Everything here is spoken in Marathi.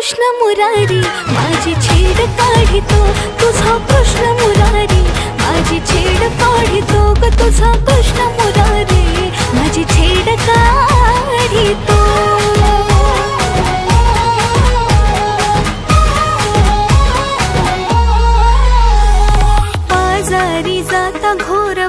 कृष्ण मुरारी माझी छेड काढितो तुझा कृष्ण मुरारी माझी छेड काढितो ग तुझा कृष्ण मुरारी माझी छेड काढितो। आजारी जाता घोर